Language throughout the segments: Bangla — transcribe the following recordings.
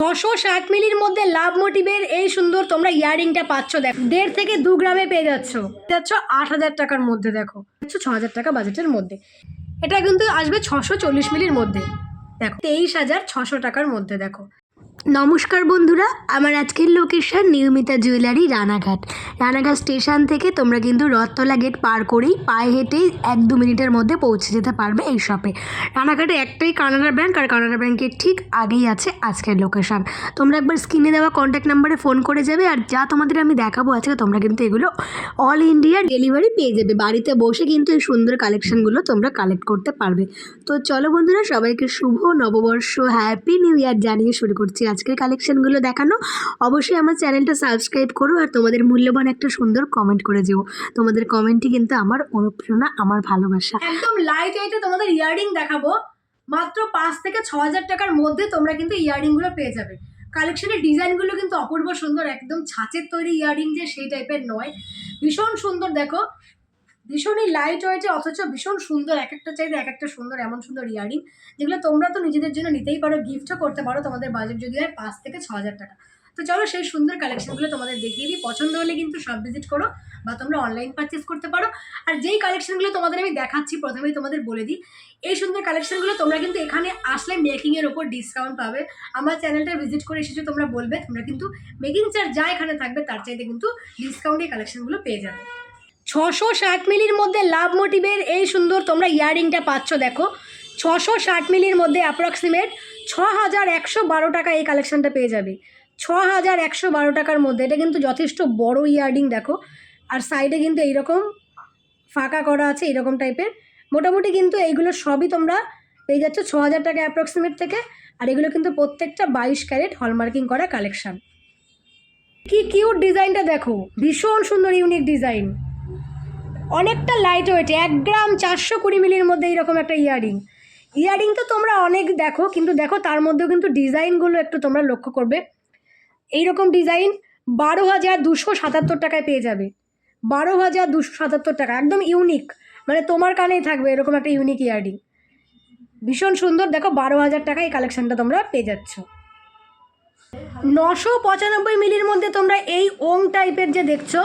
660 মিলির মধ্যে লাভ মোটিভের এই সুন্দর তোমরা ইয়াররিংটা পাচ্ছ। দেখো 1.5 থেকে 2 গ্রামে পেয়ে যাচ্ছ 8,000 টাকার মধ্যে। দেখো 6,000 টাকা বাজেটের মধ্যে এটা কিন্তু আসবে 640 মিলির মধ্যে। দেখো 23,600 টাকার মধ্যে। দেখো নমস্কার বন্ধুরা, আমার আজকের location Niyomita jewellery Ranaghat. Ranaghat station থেকে তোমরা কিন্তু রথতলা গেট পার করেই পায়ে হেঁটেই 1-2 মিনিটের মধ্যে পৌঁছে যেতে পারবে এই শপে। রানাঘাটে একটাই কানাড়া ব্যাংক, আর কানাড়া ব্যাংকের ঠিক আগেই আছে আজকের লোকেশন। তোমরা একবার স্ক্রিনে দেওয়া কন্ট্যাক্ট নাম্বারে ফোন করে যাবে, আর যা তোমাদের আমি দেখাবো আজকে তোমরা কিন্তু এগুলো অল ইন্ডিয়া ডেলিভারি পেয়ে যাবে। বাড়িতে বসে কিন্তু এই সুন্দর কালেকশনগুলো তোমরা কালেক্ট করতে পারবে। তো চলো বন্ধুরা, সবাইকে শুভ নববর্ষ, হ্যাপি নিউ ইয়ার জানিয়ে শুরু করছি আজকের কালেকশনগুলো দেখানো। অবশ্যই আমার চ্যানেলটা সাবস্ক্রাইব করো, আর তোমাদের মূল্যবান একটা সুন্দর কমেন্ট করে যেও। তোমাদের কমেন্টই কিন্তু আমার অনুপ্রেরণা, আমার ভালোবাসা। একদম লাইট ওয়েটে তোমাদের ইয়াররিং দেখাবো। মাত্র 5 থেকে 6,000 টাকার মধ্যে তোমরা কিন্তু ইয়াররিংগুলো পেয়ে যাবে। কালেকশনের ডিজাইনগুলো কিন্তু অপূর্ব সুন্দর, একদম ছাঁচের তৈরি ইয়াররিং যে সেই টাইপের নয়, ভীষণ সুন্দর। দেখো ভীষণই লাইট ওয়েটে অথচ ভীষণ সুন্দর, এক একটা চাইতে এক একটা সুন্দর, এমন সুন্দর ইয়াররিং যেগুলো তোমরা তো নিজেদের জন্য নিতেই পারো, গিফটও করতে পারো। তোমাদের বাজেট যদি হয় 5 থেকে 6,000 টাকা। তো চলো সেই সুন্দর কালেকশনগুলো তোমাদের দেখিয়ে দিই। পছন্দ হলে কিন্তু সব ভিজিট করো, বা তোমরা অনলাইন পারচেস করতে পারো। আর যেই কালেকশনগুলো তোমাদের আমি দেখাচ্ছি প্রথমেই তোমাদের বলে দিই, এই সুন্দর কালেকশনগুলো তোমরা কিন্তু এখানে আসলে মেকিংয়ের ওপর ডিসকাউন্ট পাবে। আমার চ্যানেলটা ভিজিট করে এসেছো তোমরা বলবে, তোমরা কিন্তু মেকিং চার্জ যা এখানে থাকবে তার চাইতে কিন্তু ডিসকাউন্টে কালেকশনগুলো পেয়ে যাবে। 660 মিলির মধ্যে লাভ মোটিভের এই সুন্দর তোমরা ইয়াররিংটা পাচ্ছ। দেখো 660 মিলির মধ্যে অ্যাপ্রক্সিমেট 6,112 টাকা এই কালেকশনটা পেয়ে যাবে। 6,112 টাকার মধ্যে এটা কিন্তু যথেষ্ট বড় ইয়াররিং। দেখো আর সাইডে কিন্তু এইরকম ফাঁকা করা আছে, এরকম টাইপের। মোটামুটি কিন্তু এইগুলো সবই তোমরা পেয়ে যাচ্ছ 6,000 টাকা অ্যাপ্রক্সিমেট থেকে। আর এগুলো কিন্তু প্রত্যেকটা 22 ক্যারেট হলমার্কিং করা কালেকশন। কি কিউট ডিজাইনটা দেখো, ভীষণ সুন্দর ইউনিক ডিজাইন, অনেকটা লাইট ওয়েটে। 1 গ্রাম 420 মিলির মধ্যে এইরকম একটা ইয়াররিং তো তোমরা অনেক দেখো, কিন্তু দেখো তার মধ্যেও কিন্তু ডিজাইনগুলো একটু তোমরা লক্ষ্য করবে। এইরকম ডিজাইন 12,277 টাকায় পেয়ে যাবে। 12,277 টাকা, একদম ইউনিক, মানে তোমার কানেই থাকবে এরকম একটা ইউনিক ইয়াররিং, ভীষণ সুন্দর। দেখো 12,000 টাকা এই কালেকশনটা তোমরা পেয়ে যাচ্ছ। 995 মিলির মধ্যে তোমরা এই ওং টাইপের যে দেখছো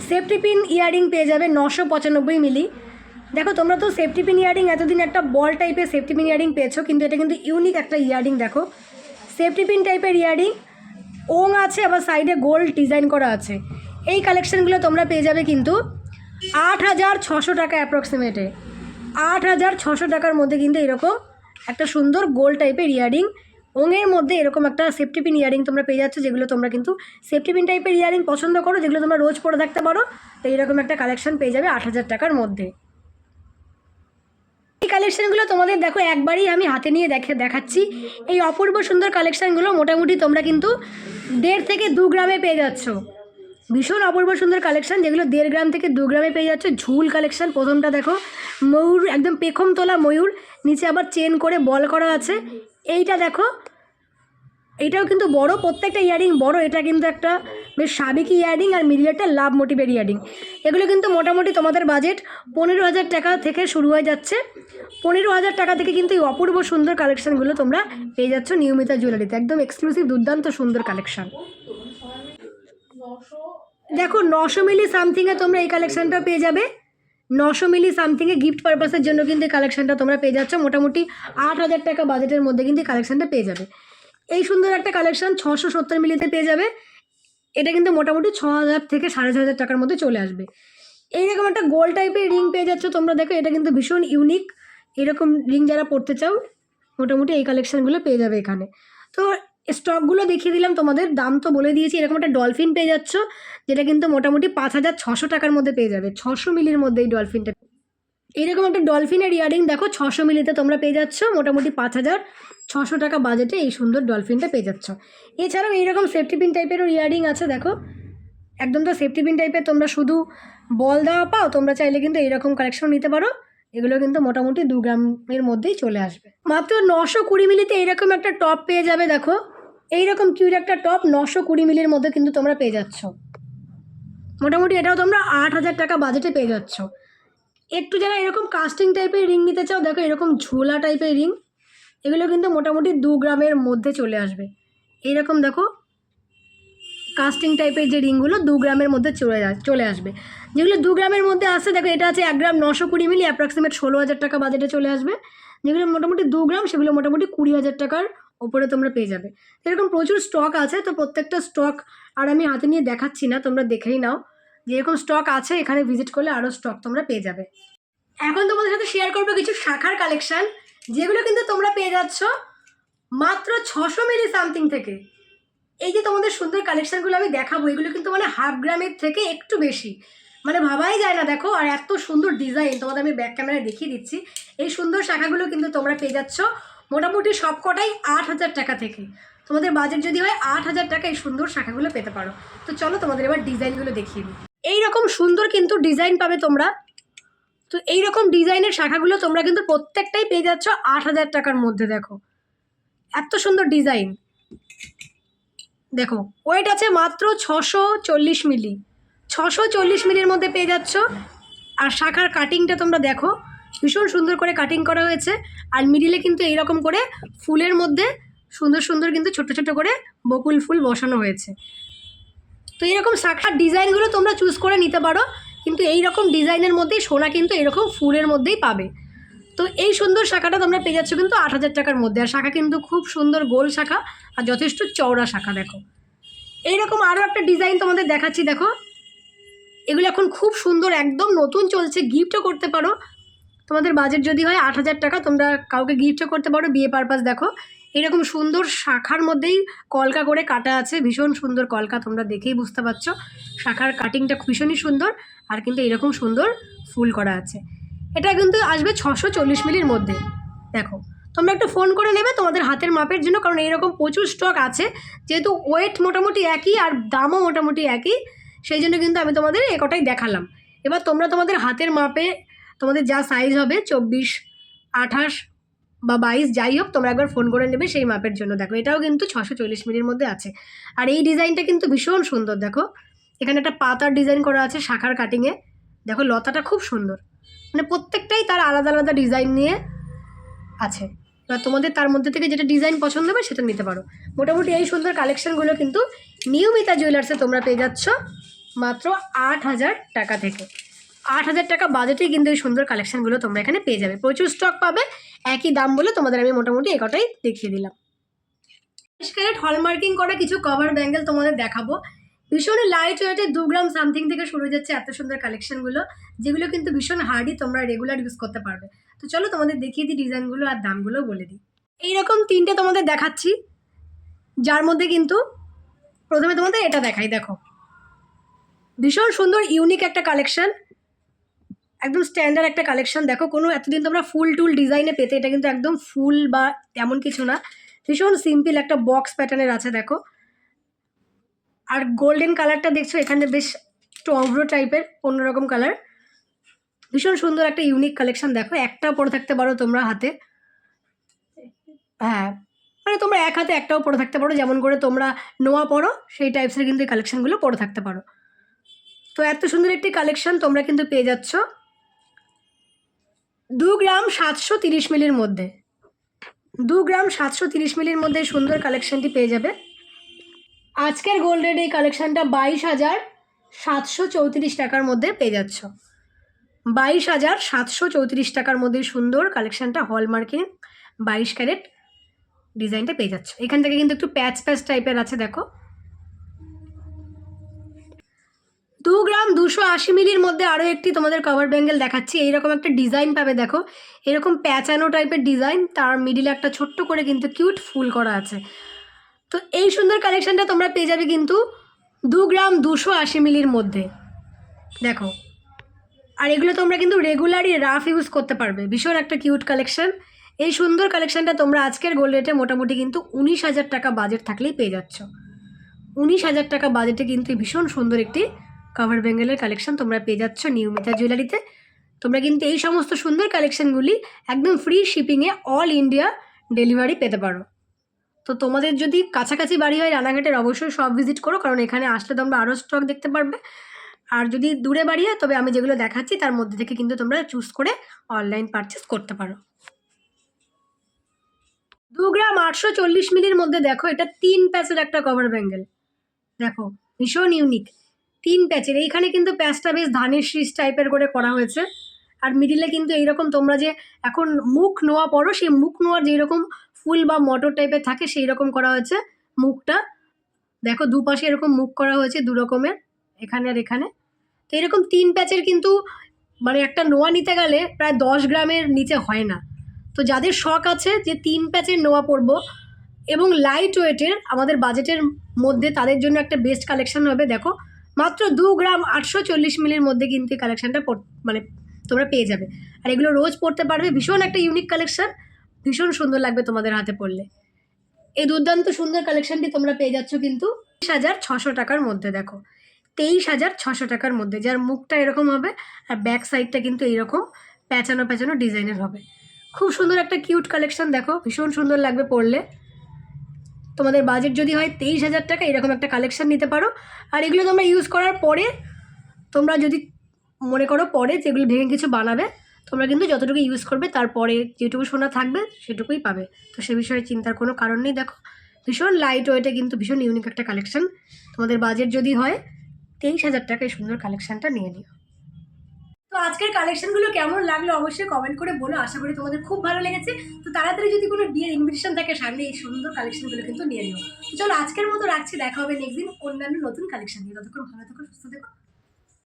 সেফটি পিন ইয়াররিং পেয়ে যাবে 995 মিলি। দেখো তোমরা তো সেফটি পিন ইয়াররিং এতদিন একটা বল টাইপের সেফটি পিন ইয়াররিং পেয়েছো, কিন্তু এটা কিন্তু ইউনিক একটা ইয়াররিং। দেখো সেফটি পিন টাইপের ইয়াররিং, ওং আছে, আবার সাইডে গোল্ড ডিজাইন করা আছে। এই কালেকশানগুলো তোমরা পেয়ে যাবে কিন্তু 8,600 টাকা অ্যাপ্রক্সিমেটে। 8,600 টাকার মধ্যে কিন্তু এরকম একটা সুন্দর গোল্ড টাইপের ইয়াররিং, ওঙের মধ্যে এরকম একটা সেফটি পিন ইয়াররিং তোমরা পেয়ে যাচ্ছ। যেগুলো তোমরা কিন্তু সেফটি পিন টাইপের ইয়াররিং পছন্দ করো, যেগুলো তোমরা রোজ পরে থাকতে পারো, তো এইরকম একটা কালেকশন পেয়ে যাবে 8,000 টাকার মধ্যে। এই কালেকশানগুলো তোমাদের দেখো একবারই আমি হাতে নিয়ে দেখাচ্ছি। এই অপূর্ব সুন্দর কালেকশানগুলো মোটামুটি তোমরা কিন্তু 1.5 থেকে 2 গ্রামে পেয়ে যাচ্ছ। ভীষণ অপূর্ব সুন্দর কালেকশান, যেগুলো 1.5 গ্রাম থেকে 2 গ্রামে পেয়ে যাচ্ছে। ঝুল কালেকশান, প্রথমটা দেখো ময়ূর, একদম পেখম তোলা ময়ূর, নিচে আবার চেন করে বল করা আছে। এইটা দেখো, এইটাও কিন্তু বড়, প্রত্যেকটা ইয়াররিং বড়। এটা কিন্তু একটা বেশ সাবেকি ইয়াররিং, আর মিডিল একটা লাভ মোটিভের ইয়াররিং। এগুলো কিন্তু মোটামুটি তোমাদের বাজেট 15,000 টাকা থেকে শুরু হয়ে যাচ্ছে। 15,000 টাকা থেকে কিন্তু এই অপূর্ব সুন্দর কালেকশানগুলো তোমরা পেয়ে যাচ্ছ নিয়মিতা জুয়েলারিতে। একদম এক্সক্লুসিভ দুর্দান্ত সুন্দর কালেকশান। দেখো 900 মিলি সামথিংয়ে তোমরা এই কালেকশানটা পেয়ে যাবে। 900 মিলি সামথিংয়ে গিফট পারপাসের জন্য কিন্তু এই কালেকশানটা তোমরা পেয়ে যাচ্ছ। মোটামুটি 8,000 টাকা বাজেটের মধ্যে কিন্তু এই কালেকশানটা পেয়ে যাবে। এই সুন্দর একটা কালেকশান 670 মিলিতে পেয়ে যাবে। এটা কিন্তু মোটামুটি 6,000 থেকে 6,500 টাকার মধ্যে চলে আসবে। এইরকম একটা গোল টাইপের রিং পেয়ে যাচ্ছ তোমরা। দেখো এটা কিন্তু ভীষণ ইউনিক, এরকম রিং যারা পড়তে চাও মোটামুটি এই কালেকশানগুলো পেয়ে যাবে এখানে। তো স্টকগুলো দেখিয়ে দিলাম তোমাদের, দাম তো বলে দিয়েছি। এরকম একটা ডলফিন পেয়ে যাচ্ছ, যেটা কিন্তু মোটামুটি 5,600 টাকার মধ্যে পেয়ে যাবে। 600 মিলির মধ্যে এই ডলফিনটা। এইরকম একটা ডলফিনের ইয়াররিং দেখো 600 মিলিতে তোমরা পেয়ে যাচ্ছ। মোটামুটি 5,600 টাকা বাজেটে এই সুন্দর ডলফিনটা পেয়ে যাচ্ছ। এছাড়াও এইরকম সেফটি পিন টাইপেরও ইয়াররিং আছে। দেখো একদম তো সেফটি পিন টাইপের, তোমরা শুধু বল দেওয়া পাও, তোমরা চাইলে কিন্তু এইরকম কালেকশন নিতে পারো। এগুলো কিন্তু মোটামুটি 2 গ্রামের মধ্যেই চলে আসবে। মাত্র 920 মিলিতে এইরকম একটা টপ পেয়ে যাবে। দেখো এইরকম কিউট একটা টপ 920 মিলির মধ্যে কিন্তু তোমরা পেয়ে যাচ্ছ। মোটামুটি এটাও তোমরা 8,000 টাকা বাজেটে পেয়ে যাচ্ছ। একটু যারা এরকম কাস্টিং টাইপের রিং নিতে চাও, দেখো এরকম ঝোলা টাইপের রিং, এগুলো কিন্তু মোটামুটি 2 গ্রামের মধ্যে চলে আসবে। এইরকম দেখো কাস্টিং টাইপের যে রিংগুলো 2 গ্রামের মধ্যে চলে আসবে। যেগুলো 2 গ্রামের মধ্যে আসছে দেখো, এটা আছে 1 গ্রাম 920 মিলি, অ্যাপ্রক্সিমেট 16,000 টাকা বাজেটে চলে আসবে। যেগুলো মোটামুটি 2 গ্রাম সেগুলো মোটামুটি 20,000 টাকার ওপরে তোমরা পেয়ে যাবে। এরকম প্রচুর স্টক আছে, তো প্রত্যেকটা স্টক আর আমি হাতে নিয়ে দেখাচ্ছি না, তোমরা দেখেই নাও। যেরকম স্টক আছে এখানে ভিজিট করলে আরও স্টক তোমরা পেয়ে যাবে। এখন তোমাদের সাথে শেয়ার করবো কিছু শাখার কালেকশন, যেগুলো কিন্তু তোমরা পেয়ে যাচ্ছ মাত্র 600 মিলি সামথিং থেকে। এই যে তোমাদের সুন্দর কালেকশনগুলো আমি দেখাবো, এগুলো কিন্তু মানে হাফ গ্রামের থেকে একটু বেশি, মানে ভাবাই যায় না। দেখো, আর এত সুন্দর ডিজাইন, তোমাদের আমি ব্যাক ক্যামেরায় দেখিয়ে দিচ্ছি। এই সুন্দর শাখাগুলো কিন্তু তোমরা পেয়ে যাচ্ছ মোটামুটি সবকটাই 8,000 টাকা থেকে। তোমাদের বাজেট যদি হয় 8,000 টাকা এই সুন্দর শাখাগুলো পেতে পারো। তো চলো তোমাদের এবার ডিজাইনগুলো দেখিয়ে দিই। এইরকম সুন্দর কিন্তু ডিজাইন পাবে তোমরা। তো এইরকম ডিজাইনের শাখাগুলো তোমরা কিন্তু প্রত্যেকটাই পেয়ে যাচ্ছ 8,000 টাকার মধ্যে। দেখো এত সুন্দর ডিজাইন। দেখো ওয়েট আছে মাত্র 640 মিলি, 640 মিলির মধ্যে পেয়ে যাচ্ছ। আর শাখার কাটিংটা তোমরা দেখো, ভীষণ সুন্দর করে কাটিং করা হয়েছে। আর মিডিলে কিন্তু এইরকম করে ফুলের মধ্যে সুন্দর সুন্দর কিন্তু ছোট ছোট করে বকুল ফুল বসানো হয়েছে। তো এইরকম শাখার ডিজাইনগুলো তোমরা চুজ করে নিতে পারো, কিন্তু এইরকম ডিজাইনের মধ্যেই সোনা কিন্তু এরকম ফুলের মধ্যেই পাবে। তো এই সুন্দর শাখাটা তোমরা পেয়ে যাচ্ছ কিন্তু 8,000 টাকার মধ্যে। আর শাখা কিন্তু খুব সুন্দর গোল শাখা আর যথেষ্ট চওড়া শাখা। দেখো এইরকম আরও একটা ডিজাইন তোমাদের দেখাচ্ছি। দেখো এগুলো এখন খুব সুন্দর, একদম নতুন চলছে, গিফটও করতে পারো। তোমাদের বাজেট যদি হয় 8,000 টাকা, তোমরা কাউকে গিফটও করতে পারো বিয়ে পারপাস। দেখো এরকম সুন্দর শাখার মধ্যেই কলকা করে কাটা আছে, ভীষণ সুন্দর কলকা, তোমরা দেখেই বুঝতে পারছো। শাখার কাটিংটা ভীষণই সুন্দর, আর কিন্তু এরকম সুন্দর ফুল করা আছে। এটা কিন্তু আসবে 640 মিলির মধ্যে। দেখো তোমরা একটু ফোন করে নেবে তোমাদের হাতের মাপের জন্য, কারণ এইরকম প্রচুর স্টক আছে। যেহেতু ওয়েট মোটামুটি একই আর দামও মোটামুটি একই, সেই জন্য কিন্তু আমি তোমাদের একটাই দেখালাম। এবার তোমরা তোমাদের হাতের মাপে তোমাদের যা সাইজ হবে 24, 28 বা 22 যাই হোক, তোমরা একবার ফোন করে নেবে সেই মাপের জন্য। দেখো এটাও কিন্তু 640 মিলির মধ্যে আছে। আর এই ডিজাইনটা কিন্তু ভীষণ সুন্দর। দেখো এখানে একটা পাতার ডিজাইন করা আছে শাখার কাটিংয়ে। দেখো লতাটা খুব সুন্দর, মানে প্রত্যেকটাই তার আলাদা আলাদা ডিজাইন নিয়ে আছে। এবার তোমাদের তার মধ্যে থেকে যেটা ডিজাইন পছন্দ হবে সেটা নিতে পারো। মোটামুটি এই সুন্দর কালেকশানগুলো কিন্তু নিয়মিতা জুয়েলার্সে তোমরা পেয়ে যাচ্ছ মাত্র 8,000 টাকা থেকে। 8,000 টাকা বাজেটেই কিন্তু এই সুন্দর কালেকশানগুলো তোমরা এখানে পেয়ে যাবে। প্রচুর স্টক পাবে, একই দাম বলে তোমাদের আমি মোটামুটি একটাই দেখিয়ে দিলাম। ক্যারেট হলমার্কিং করা কিছু কভার ব্যাঙ্গেল তোমাদের দেখাবো। ভীষণ লাইট ওয়েটে 2 গ্রাম সামথিং থেকে শুরু হয়ে যাচ্ছে এত সুন্দর কালেকশনগুলো, যেগুলো কিন্তু ভীষণ হার্ডি, তোমরা রেগুলার ইউজ করতে পারবে। তো চলো তোমাদের দেখিয়ে দিই ডিজাইনগুলো আর দামগুলো বলে দিই। এইরকম 3টে তোমাদের দেখাচ্ছি, যার মধ্যে কিন্তু প্রথমে তোমাদের এটা দেখাই। দেখো ভীষণ সুন্দর ইউনিক একটা কালেকশন, একদম স্ট্যান্ডার্ড একটা কালেকশন। দেখো কোনো এতদিন তোমরা ফুল টুল ডিজাইনে পেতে, এটা কিন্তু একদম ফুল বা তেমন কিছু না, ভীষণ সিম্পল একটা বক্স প্যাটার্নের আছে। দেখো আর গোল্ডেন কালারটা দেখছো এখানে, বেশ একটু অভ্র টাইপের অন্যরকম কালার, ভীষণ সুন্দর একটা ইউনিক কালেকশন। দেখো একটাও পরে থাকতে পারো তোমরা হাতে, হ্যাঁ মানে তোমরা এক হাতে একটাও পরে থাকতে পারো, যেমন করে তোমরা নোয়া পরো সেই টাইপসের কিন্তু এই কালেকশানগুলো পরে থাকতে পারো। তো এত সুন্দর একটি কালেকশন তোমরা কিন্তু পেয়ে যাচ্ছ 2 গ্রাম 730 মিলির মধ্যে। 2 গ্রাম 730 মিলির মধ্যে সুন্দর কালেকশানটি পেয়ে যাবে। আজকের গোল্ড রেট এই কালেকশানটা 22,734 টাকার মধ্যে পেয়ে যাচ্ছ। 22,734 টাকার মধ্যে সুন্দর কালেকশানটা হলমার্কিং 22 ক্যারেট ডিজাইনটা পেয়ে যাচ্ছ। এখান থেকে কিন্তু একটু প্যাচ প্যাচ টাইপের আছে। দেখো 2 গ্রাম 280 মিলির মধ্যে আরও একটি তোমাদের কভার ব্যাঙ্গেল দেখাচ্ছি। এইরকম একটা ডিজাইন পাবে। দেখো এরকম প্যাচানো টাইপের ডিজাইন, তার মিডিলে একটা ছোট্ট করে কিন্তু কিউট ফুল করা আছে। তো এই সুন্দর কালেকশানটা তোমরা পেয়ে যাবে কিন্তু 2 গ্রাম 280 মিলির মধ্যে। দেখো আর এগুলো তোমরা কিন্তু রেগুলারই রাফ ইউজ করতে পারবে। ভীষণ একটা কিউট কালেকশান। এই সুন্দর কালেকশানটা তোমরা আজকের গোল্ড রেটে মোটামুটি কিন্তু 19,000 টাকা বাজেট থাকলেই পেয়ে যাচ্ছ। 19,000 টাকা বাজেটে কিন্তু ভীষণ সুন্দর একটি কভার ব্যাঙ্গেলের কালেকশান তোমরা পেয়ে যাচ্ছ নিয়মিতা জুয়েলারিতে। তোমরা কিন্তু এই সমস্ত সুন্দর কালেকশানগুলি একদম ফ্রি শিপিংয়ে অল ইন্ডিয়া ডেলিভারি পেতে পারো। তো তোমাদের যদি কাছাকাছি বাড়ি হয় রানাঘাটের, অবশ্যই সব ভিজিট করো, কারণ এখানে আসলে তোমরা আরও স্টক দেখতে পারবে। আর যদি দূরে বাড়ি হয় তবে আমি যেগুলো দেখাচ্ছি তার মধ্যে থেকে কিন্তু তোমরা চুজ করে অনলাইন পারচেস করতে পারো। 2 গ্রাম 840 মিলির মধ্যে দেখো, এটা 3 প্যাচের একটা কভার ব্যাঙ্গেল। দেখো ভীষণ ইউনিক, 3 প্যাচের। এইখানে কিন্তু প্যাচটা বেশ ধানের শীষ টাইপের করে করা হয়েছে, আর মিডিলে কিন্তু এইরকম তোমরা যে এখন মুখ নোয়া পড়ো, সেই মুখ নোয়ার যেরকম ফুল বা মটর টাইপের থাকে সেই রকম করা হয়েছে মুখটা। দেখো দুপাশে এরকম মুখ করা হয়েছে দু রকমের, এখানে আর এখানে। তো এরকম 3 প্যাচের কিন্তু মানে একটা নোয়া নিতে গেলে প্রায় 10 গ্রামের নিচে হয় না। তো যাদের শখ আছে যে 3 প্যাচের নোয়া পরবো এবং লাইট ওয়েটের আমাদের বাজেটের মধ্যে, তাদের জন্য একটা বেস্ট কালেকশন হবে। দেখো মাত্র 2 গ্রাম 840 মিলির মধ্যে কিন্তু এই কালেকশানটা মানে তোমরা পেয়ে যাবে। আর এগুলো রোজ পরতে পারবে, ভীষণ একটা ইউনিক কালেকশান, ভীষণ সুন্দর লাগবে তোমাদের হাতে পরলে। এই দুর্দান্ত সুন্দর কালেকশানটি তোমরা পেয়ে যাচ্ছ কিন্তু 23,600 টাকার মধ্যে। দেখো 23,600 টাকার মধ্যে, যার মুখটা এরকম হবে আর ব্যাক সাইডটা কিন্তু এইরকম প্যাঁচানো প্যাঁচানো ডিজাইনের হবে। খুব সুন্দর একটা কিউট কালেকশান, দেখো ভীষণ সুন্দর লাগবে পরলে। তোমাদের বাজেট যদি হয় 23,000 টাকা, এরকম একটা কালেকশান নিতে পারো। আর এগুলো তোমরা ইউজ করার পরে তোমরা যদি মনে করো পরে যেগুলো ভেঙে কিছু বানাবে, তোমরা কিন্তু যতটুকু ইউজ করবে তারপরে যেটুকু সোনা থাকবে সেটুকুই পাবে। তো সে বিষয়ে চিন্তার কোনো কারণ নেই। দেখো ভীষণ লাইট ওয়েটে কিন্তু ভীষণ ইউনিক একটা কালেকশান। তোমাদের বাজেট যদি হয় 23,000 টাকা, এই সুন্দর কালেকশানটা নিয়ে নিও। তো আজকের কালেকশনগুলো কেমন লাগলো অবশ্যই কমেন্ট করে বলো। আশা করি তোমাদের খুব ভালো লেগেছে। তো তাড়াতাড়ি যদি কোনো বিয়ের ইনভিটেশন থাকে সামনে, এই সুন্দর কালেকশনগুলো কিন্তু নিয়ে নিও। তো চলো আজকের মতো রাখছি, দেখা হবে নেক্সট দিন অন্যান্য নতুন কালেকশন নিয়ে। ততক্ষণ ভালো থেকো, সুস্থ থেকো।